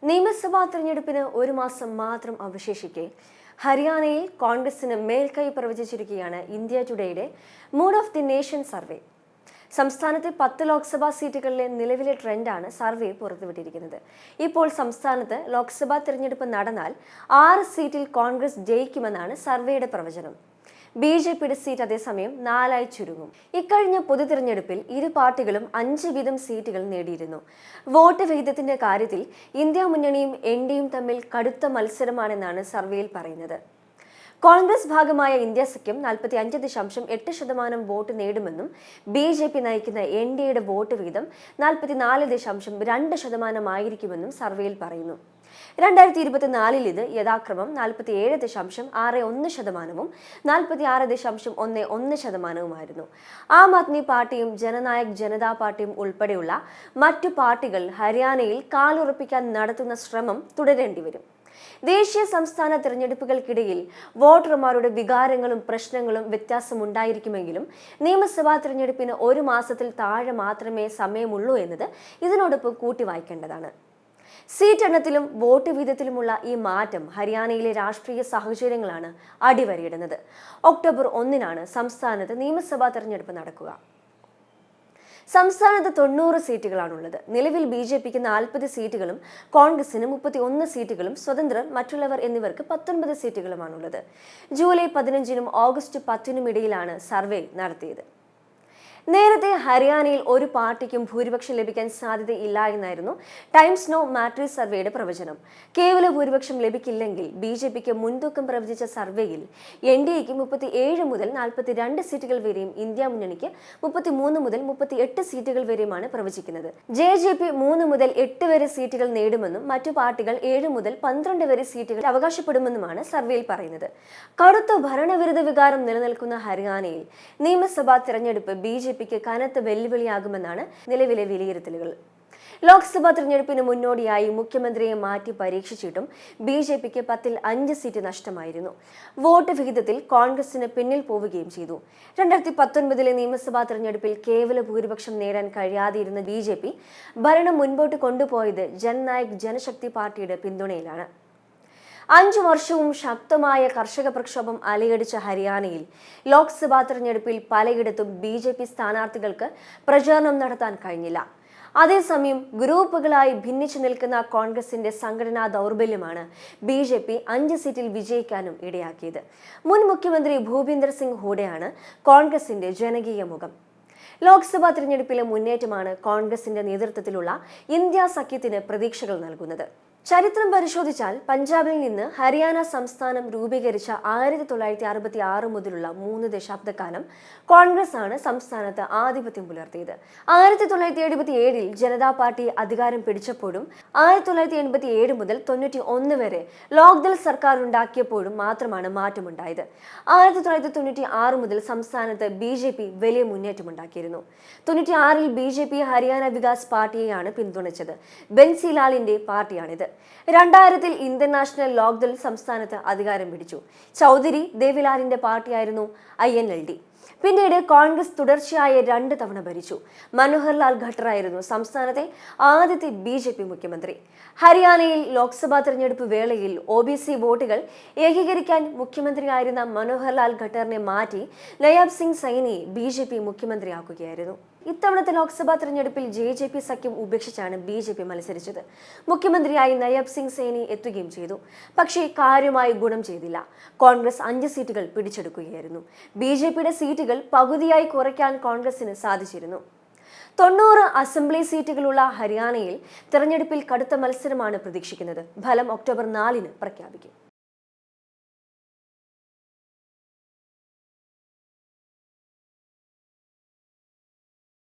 നിയമസഭാ തെരഞ്ഞെടുപ്പിന് ഒരു മാസം മാത്രം അവശേഷിക്കെ ഹരിയാനയിൽ കോൺഗ്രസിന് മേൽക്കൈ പ്രവചിച്ചിരിക്കുകയാണ് ഇന്ത്യ ടുഡേയുടെ mood of the nation survey. സംസ്ഥാനത്തെ 10 ലോക്സഭാ സീറ്റുകളിലെ നിലവിലെ ട്രെൻഡാണ് സർവേ പുറത്തുവിട്ടിരിക്കുന്നത്. ഇപ്പോൾ സംസ്ഥാനത്ത് ലോക്സഭാ തെരഞ്ഞെടുപ്പ് നടന്നാൽ 6 സീറ്റിൽ കോൺഗ്രസ് ജയിക്കുമെന്നാണ് സർവേയുടെ പ്രവചനം. ബി.ജെ.പിയുടെ സീറ്റ് അതേസമയം 4 ചുരുങ്ങും. ഇക്കഴിഞ്ഞ പൊതു തിരഞ്ഞെടുപ്പിൽ ഇരു പാർട്ടികളും 5 വീതം സീറ്റുകൾ നേടിയിരുന്നു. വോട്ട് വിഹിതത്തിന്റെ കാര്യത്തിൽ ഇന്ത്യ മുന്നണിയും എൻ.ഡിയും തമ്മിൽ കടുത്ത മത്സരമാണെന്നാണ് സർവേയിൽ പറയുന്നത്. കോൺഗ്രസ് ഭാഗമായ ഇന്ത്യ സഖ്യം 45.8% വോട്ട് നേടുമെന്നും ബി.ജെ.പി നയിക്കുന്ന എൻ.ഡിയുടെ വോട്ട് വീതം 44.2% ആയിരിക്കുമെന്നും സർവേയിൽ പറയുന്നു. 2024 ഇത് യഥാക്രമം 47.61%, 46.11% ആം ആദ്മി പാർട്ടിയും ജനനായക് ജനതാ പാർട്ടിയും ഉൾപ്പെടെയുള്ള മറ്റു പാർട്ടികൾ ഹരിയാനയിൽ കാലുറപ്പിക്കാൻ നടത്തുന്ന ശ്രമം തുടരേണ്ടി വരും. ദേശീയ സംസ്ഥാന തിരഞ്ഞെടുപ്പുകൾക്കിടയിൽ വോട്ടർമാരുടെ വികാരങ്ങളും പ്രശ്നങ്ങളും വ്യത്യാസമുണ്ടായിരിക്കുമെങ്കിലും നിയമസഭാ തിരഞ്ഞെടുപ്പിന് ഒരു മാസത്തിൽ താഴെ മാത്രമേ സമയമുള്ളൂ എന്നത് ഇതിനോടൊപ്പം കൂട്ടി വായിക്കേണ്ടതാണ്. സീറ്റ് എണ്ണത്തിലും വോട്ട് വീതത്തിലുമുള്ള ഈ മാറ്റം ഹരിയാനയിലെ രാഷ്ട്രീയ സാഹചര്യങ്ങളാണ് അടിവരയിടുന്നത്. ഒക്ടോബർ 1 സംസ്ഥാനത്ത് നിയമസഭാ തെരഞ്ഞെടുപ്പ് നടക്കുക. സംസ്ഥാനത്ത് 90 സീറ്റുകളാണുള്ളത്. നിലവിൽ ബി.ജെ.പിക്ക് 40 സീറ്റുകളും കോൺഗ്രസിന് 31 സീറ്റുകളും സ്വതന്ത്രർ, മറ്റുള്ളവർ എന്നിവർക്ക് 19 സീറ്റുകളുമാണുള്ളത്. ജൂലൈ 15 ഓഗസ്റ്റ് 10 ഇടയിലാണ് സർവേ നടത്തിയത്. നേരത്തെ ഹരിയാനയിൽ ഒരു പാർട്ടിക്കും ഭൂരിപക്ഷം ലഭിക്കാൻ സാധ്യതയില്ല എന്നായിരുന്നു ടൈംസ് നോ മാട്രിക്സ് സർവേയുടെ പ്രവചനം. കേവല ഭൂരിപക്ഷം ലഭിക്കില്ലെങ്കിൽ ബി.ജെ.പിക്ക് മുൻതൂക്കം പ്രവചിച്ച സർവേയിൽ എൻ.ഡി.എക്ക് 37 മുതൽ 42 സീറ്റുകൾ വരെയും ഇന്ത്യ മുന്നണിക്ക് 33 മുതൽ 38 സീറ്റുകൾ വരെയുമാണ് പ്രവചിക്കുന്നത്. ജെ.ജെ.പി 3 മുതൽ 8 വരെ സീറ്റുകൾ നേടുമെന്നും മറ്റു പാർട്ടികൾ 7 മുതൽ 12 വരെ സീറ്റുകൾ അവകാശപ്പെടുമെന്നുമാണ് സർവേയിൽ പറയുന്നത്. കടുത്ത ഭരണവിരുദ്ധ വികാരം നിലനിൽക്കുന്ന ഹരിയാനയിൽ നിയമസഭാ തെരഞ്ഞെടുപ്പ് ബി.ജെ.പിക്ക് കനത്ത വെല്ലുവിളിയാകുമെന്നാണ് നിലവിലെ വിലയിരുത്തലുകൾ. ലോക്സഭാ തെരഞ്ഞെടുപ്പിന് മുന്നോടിയായി മുഖ്യമന്ത്രിയെ മാറ്റി പരീക്ഷിച്ചിട്ടും ബി.ജെ.പിക്ക് 10ൽ 5 സീറ്റ് നഷ്ടമായിരുന്നു. വോട്ട് വിഹിതത്തിൽ കോൺഗ്രസിന് പിന്നിൽ പോവുകയും ചെയ്തു. 2019 നിയമസഭാ തെരഞ്ഞെടുപ്പിൽ കേവല ഭൂരിപക്ഷം നേടാൻ കഴിയാതിരുന്ന ബി.ജെ.പി ഭരണം മുൻപോട്ട് കൊണ്ടുപോയത് ജനനായക് ജനശക്തി പാർട്ടിയുടെ പിന്തുണയിലാണ്. 5 വർഷവും ശക്തമായ കർഷക പ്രക്ഷോഭം അലയടിച്ച ഹരിയാനയിൽ ലോക്സഭാ തെരഞ്ഞെടുപ്പിൽ പലയിടത്തും ബി.ജെ.പി സ്ഥാനാർത്ഥികൾക്ക് പ്രചാരണം നടത്താൻ കഴിഞ്ഞില്ല. അതേസമയം ഗ്രൂപ്പുകളായി ഭിന്നിച്ചു നിൽക്കുന്ന കോൺഗ്രസിന്റെ സംഘടനാ ദൗർബല്യമാണ് ബി.ജെ.പി 5 സീറ്റിൽ വിജയിക്കാനും ഇടയാക്കിയത്. മുൻ മുഖ്യമന്ത്രി ഭൂപീന്ദർ സിംഗ് ഹൂഡയാണ് കോൺഗ്രസിന്റെ ജനകീയ മുഖം. ലോക്സഭാ തിരഞ്ഞെടുപ്പിലെ മുന്നേറ്റമാണ് കോൺഗ്രസിന്റെ നേതൃത്വത്തിലുള്ള ഇന്ത്യ സഖ്യത്തിന് പ്രതീക്ഷകൾ നൽകുന്നത്. ചരിത്രം പരിശോധിച്ചാൽ പഞ്ചാബിൽ നിന്ന് ഹരിയാന സംസ്ഥാനം രൂപീകരിച്ച 1966 മുതലുള്ള 3 ദശാബ്ദക്കാലം കോൺഗ്രസ് ആണ് സംസ്ഥാനത്ത് ആധിപത്യം പുലർത്തിയത്. 1977 ജനതാ പാർട്ടി അധികാരം പിടിച്ചപ്പോഴും 1987 മുതൽ 91 വരെ ലോക്ദൾ സർക്കാർ ഉണ്ടാക്കിയപ്പോഴും മാത്രമാണ് മാറ്റമുണ്ടായത്. 1996 മുതൽ സംസ്ഥാനത്ത് ബി.ജെ.പി വലിയ മുന്നേറ്റമുണ്ടാക്കിയിരുന്നു. 96 ബി.ജെ.പി ഹരിയാന വികാസ് പാർട്ടിയെയാണ് പിന്തുണച്ചത്. ബൻസിലാലിന്റെ പാർട്ടിയാണിത്. 2000 ഇന്ത്യൻ നാഷണൽ ലോക്ദൾ സംസ്ഥാനത്ത് അധികാരം പിടിച്ചു. ചൗധരി ദേവിലാലിന്റെ പാർട്ടിയായിരുന്നു INLD. പിന്നീട് കോൺഗ്രസ് തുടർച്ചയായ 2 തവണ ഭരിച്ചു. മനോഹർ ലാൽ ഖട്ടർ ആയിരുന്നു സംസ്ഥാനത്തെ ആദ്യത്തെ ബി.ജെ.പി മുഖ്യമന്ത്രി. ഹരിയാനയിൽ ലോക്സഭാ തെരഞ്ഞെടുപ്പ് വേളയിൽ OBC വോട്ടുകൾ ഏകീകരിക്കാൻ മുഖ്യമന്ത്രിയായിരുന്ന മനോഹർ ലാൽ ഖട്ടറിനെ മാറ്റി നയാബ് സിംഗ് സൈനിയെ ബി.ജെ.പി മുഖ്യമന്ത്രിയാക്കുകയായിരുന്നു. ഇത്തവണത്തെ ലോക്സഭാ തെരഞ്ഞെടുപ്പിൽ ജെ.ജെ.പി സഖ്യം ഉപേക്ഷിച്ചാണ് ബി.ജെ.പി മത്സരിച്ചത്. മുഖ്യമന്ത്രിയായി നയാബ് സിംഗ് സൈനി എത്തുകയും ചെയ്തു. പക്ഷേ കാര്യമായി ഗുണം ചെയ്തില്ല. കോൺഗ്രസ് 5 സീറ്റുകൾ പിടിച്ചെടുക്കുകയായിരുന്നു. ബി.ജെ.പിയുടെ സീറ്റുകൾ പകുതിയായി കുറയ്ക്കാൻ കോൺഗ്രസിന് സാധിച്ചിരുന്നു. 90 അസംബ്ലി സീറ്റുകളുള്ള ഹരിയാനയിൽ തെരഞ്ഞെടുപ്പിൽ കടുത്ത മത്സരമാണ് പ്രതീക്ഷിക്കുന്നത്. ഫലം ഒക്ടോബർ 4 പ്രഖ്യാപിക്കും.